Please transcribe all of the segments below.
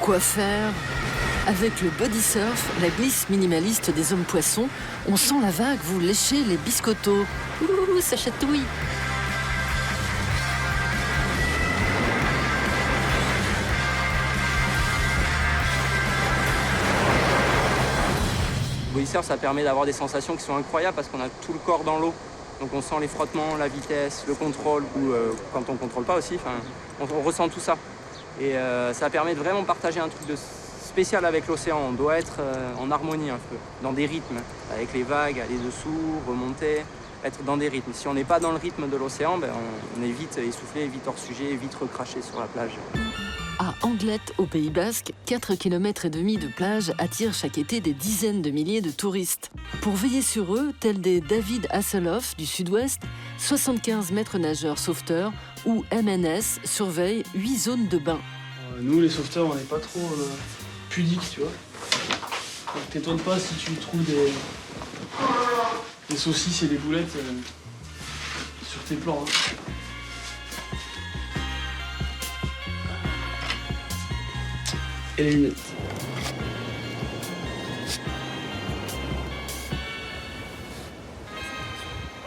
Quoi faire? Avec le body surf, la glisse minimaliste des hommes poissons, on sent la vague vous lécher les biscottos. Ouh, ça chatouille! Body surf, ça permet d'avoir des sensations qui sont incroyables parce qu'on a tout le corps dans l'eau. Donc on sent les frottements, la vitesse, le contrôle, ou quand on ne contrôle pas aussi, on ressent tout ça. Et ça permet de vraiment partager un truc de spécial avec l'océan. On doit être en harmonie un peu, dans des rythmes, avec les vagues, aller dessous, remonter, être dans des rythmes. Si on n'est pas dans le rythme de l'océan, on est vite essoufflé, vite hors sujet, vite recraché sur la plage. À Anglette, au Pays Basque, 4,5 km de plage attirent chaque été des dizaines de milliers de touristes. Pour veiller sur eux, tels des David Hasselhoff du Sud-Ouest, 75 maîtres nageurs sauveteurs ou MNS surveillent 8 zones de bain. Nous, les sauveteurs, on n'est pas trop pudiques, tu vois. Donc t'étonnes pas si tu trouves des saucisses et des boulettes sur tes plans. Hein. Et les lunettes.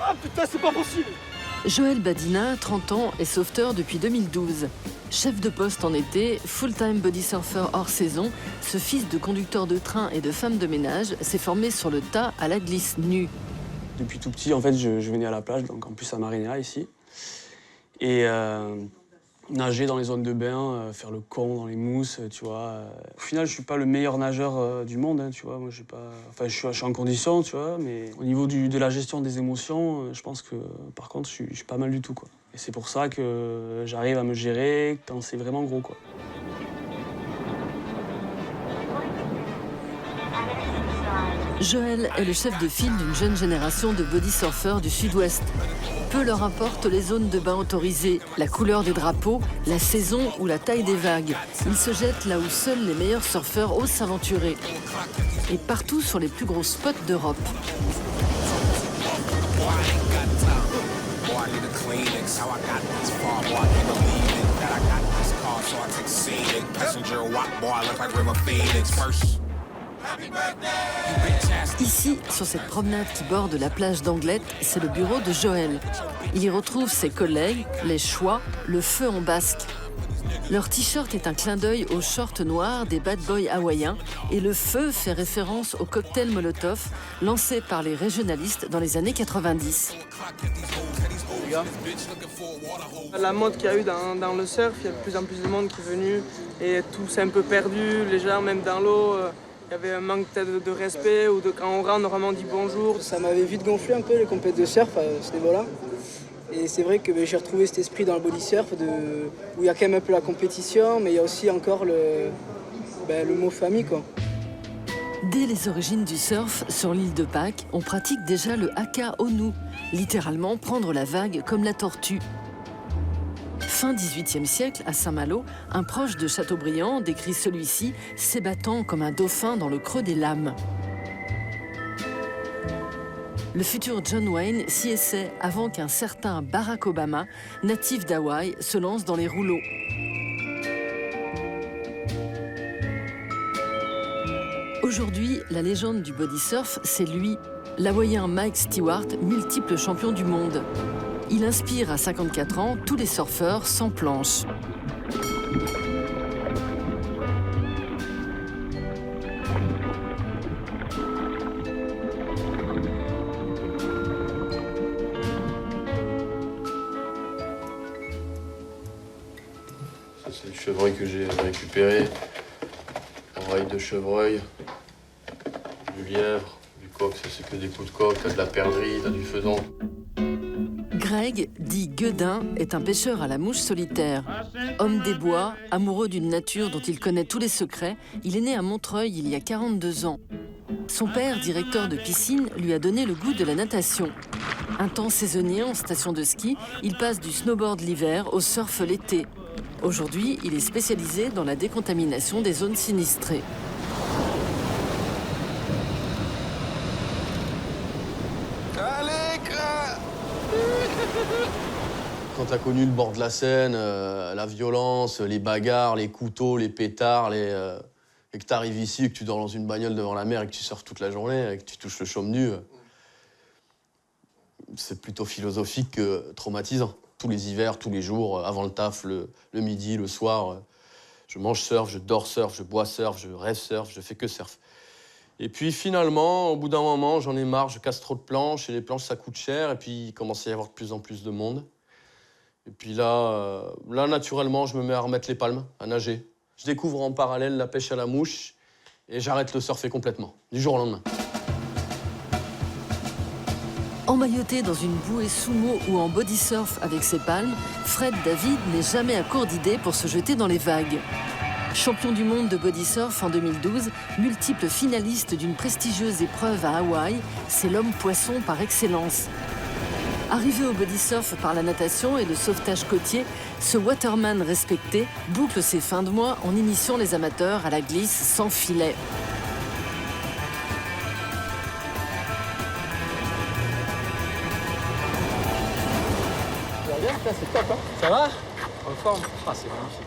Ah putain, c'est pas possible! Joël Badina, 30 ans, est sauveteur depuis 2012. Chef de poste en été, full-time body surfer hors saison, ce fils de conducteur de train et de femme de ménage s'est formé sur le tas à la glisse nue. Depuis tout petit, en fait, je venais à la plage, donc en plus à Marinéa, ici. Et nager dans les zones de bain, faire le con dans les mousses, tu vois. Au final, je suis pas le meilleur nageur du monde, hein, tu vois. Moi, je suis en condition, tu vois, mais au niveau de la gestion des émotions, je pense que, par contre, je suis pas mal du tout, quoi. Et c'est pour ça que j'arrive à me gérer quand c'est vraiment gros, quoi. Joël est le chef de file d'une jeune génération de body surfeurs du Sud-Ouest. Peu leur importe les zones de bain autorisées, la couleur des drapeaux, la saison ou la taille des vagues. Ils se jettent là où seuls les meilleurs surfeurs osent s'aventurer. Et partout sur les plus gros spots d'Europe. Ici, sur cette promenade qui borde la plage d'Anglette, c'est le bureau de Joël. Il y retrouve ses collègues, les Chouas, le feu en basque. Leur t-shirt est un clin d'œil aux shorts noirs des bad boys hawaïens et le feu fait référence au cocktail Molotov lancé par les régionalistes dans les années 90. La mode qu'il y a eu dans le surf, il y a de plus en plus de monde qui est venu et tout s'est un peu perdu, les gens même dans l'eau. Il y avait un manque peut-être de respect ou quand on rentre, normalement on dit bonjour. Ça m'avait vite gonflé un peu les compétitions de surf à ce niveau-là. Et c'est vrai que j'ai retrouvé cet esprit dans le body surf où il y a quand même un peu la compétition, mais il y a aussi encore le mot famille, quoi. Dès les origines du surf, sur l'île de Pâques, on pratique déjà le haka onu, littéralement prendre la vague comme la tortue. Fin XVIIIe siècle, à Saint-Malo, un proche de Chateaubriand décrit celui-ci s'ébattant comme un dauphin dans le creux des lames. Le futur John Wayne s'y essaie avant qu'un certain Barack Obama, natif d'Hawaï, se lance dans les rouleaux. Aujourd'hui, la légende du body surf, c'est lui, l'Hawaïen Mike Stewart, multiple champion du monde. Il inspire à 54 ans tous les surfeurs sans planche. Ça, c'est le chevreuil que j'ai récupéré. Oreille de chevreuil, du lièvre, du coq, ça c'est que des coups de coq, t'as de la perdrix, t'as du faisan. Greg, dit Guedin, est un pêcheur à la mouche solitaire. Homme des bois, amoureux d'une nature dont il connaît tous les secrets, il est né à Montreuil il y a 42 ans. Son père, directeur de piscine, lui a donné le goût de la natation. Un temps saisonnier en station de ski, il passe du snowboard l'hiver au surf l'été. Aujourd'hui, il est spécialisé dans la décontamination des zones sinistrées. quand t'as connu le bord de la Seine, la violence, les bagarres, les couteaux, les pétards, et que t'arrives ici, et que tu dors dans une bagnole devant la mer et que tu surfes toute la journée, et que tu touches le chaume nu, c'est plutôt philosophique que traumatisant. Tous les hivers, tous les jours, avant le taf, le midi, le soir, je mange surf, je dors surf, je bois surf, je rêve surf, je fais que surf. Et puis finalement, au bout d'un moment, j'en ai marre, je casse trop de planches, et les planches, ça coûte cher, et puis il commence à y avoir de plus en plus de monde. Et puis là, naturellement, je me mets à remettre les palmes, à nager. Je découvre en parallèle la pêche à la mouche, et j'arrête le surfer complètement, du jour au lendemain. Emmailloté dans une bouée sumo ou en body surf avec ses palmes, Fred David n'est jamais à court d'idées pour se jeter dans les vagues. Champion du monde de body surf en 2012, multiple finaliste d'une prestigieuse épreuve à Hawaï, c'est l'homme poisson par excellence. Arrivé au body surf par la natation et le sauvetage côtier, ce waterman respecté boucle ses fins de mois en initiant les amateurs à la glisse sans filet. C'est top, hein? Ça va? En forme? Ah, c'est magnifique.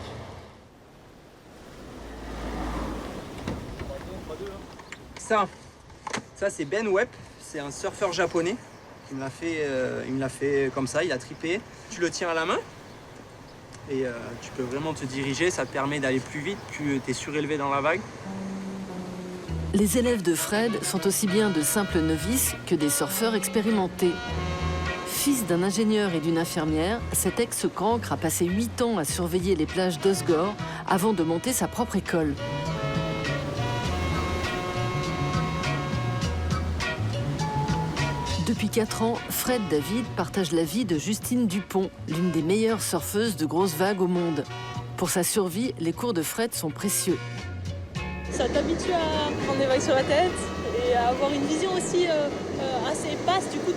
Ça c'est Ben Webb, c'est un surfeur japonais. Il me l'a fait comme ça, il a tripé. Tu le tiens à la main et tu peux vraiment te diriger, ça te permet d'aller plus vite, plus tu es surélevé dans la vague. Les élèves de Fred sont aussi bien de simples novices que des surfeurs expérimentés. Fils d'un ingénieur et d'une infirmière, cet ex-cancre a passé 8 ans à surveiller les plages d'Osgore avant de monter sa propre école. Depuis 4 ans, Fred David partage la vie de Justine Dupont, l'une des meilleures surfeuses de grosses vagues au monde. Pour sa survie, les cours de Fred sont précieux. Ça t'habitue à prendre des vagues sur la tête et à avoir une vision aussi assez basse. Du coup,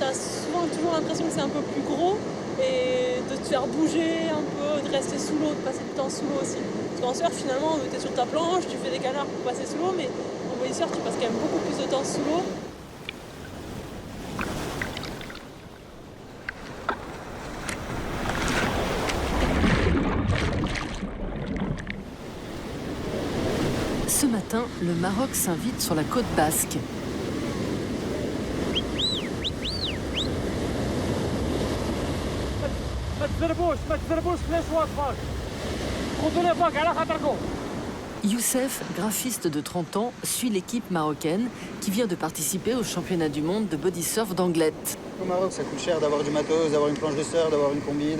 t'as souvent toujours l'impression que c'est un peu plus gros et de te faire bouger un peu, de rester sous l'eau, de passer du temps sous l'eau aussi. Parce qu'en surf, finalement, t'es sur ta planche, tu fais des canards pour passer sous l'eau, mais en body surf, tu passes quand même beaucoup plus de temps sous l'eau. Ce matin, le Maroc s'invite sur la côte basque. Youssef, graphiste de 30 ans, suit l'équipe marocaine qui vient de participer au championnat du monde de body surf d'Anglette. Au Maroc, ça coûte cher d'avoir du matos, d'avoir une planche de surf, d'avoir une combi,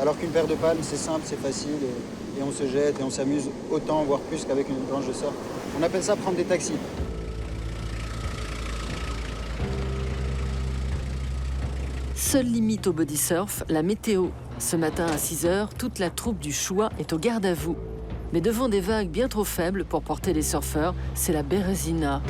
alors qu'une paire de palmes, c'est simple, c'est facile, et on se jette et on s'amuse autant, voire plus qu'avec une planche de surf. On appelle ça prendre des taxis. Seule limite au body surf, la météo. Ce matin à 6 h, toute la troupe du Choix est au garde à vous. Mais devant des vagues bien trop faibles pour porter les surfeurs, c'est la Bérésina.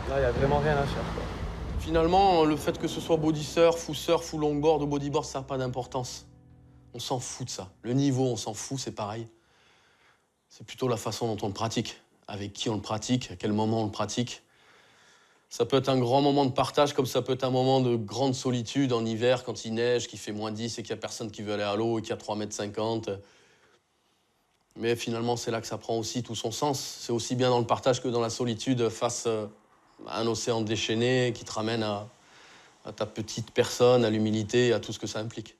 Là, il n'y a vraiment rien à faire, quoi. Finalement, le fait que ce soit body surf ou longboard ou bodyboard, ça n'a pas d'importance. On s'en fout de ça. Le niveau, on s'en fout, c'est pareil. C'est plutôt la façon dont on le pratique, avec qui on le pratique, à quel moment on le pratique. Ça peut être un grand moment de partage, comme ça peut être un moment de grande solitude en hiver, quand il neige, qu'il fait -10 et qu'il n'y a personne qui veut aller à l'eau et qu'il y a 3,50 m. Mais finalement, c'est là que ça prend aussi tout son sens. C'est aussi bien dans le partage que dans la solitude face à un océan déchaîné qui te ramène à ta petite personne, à l'humilité et à tout ce que ça implique.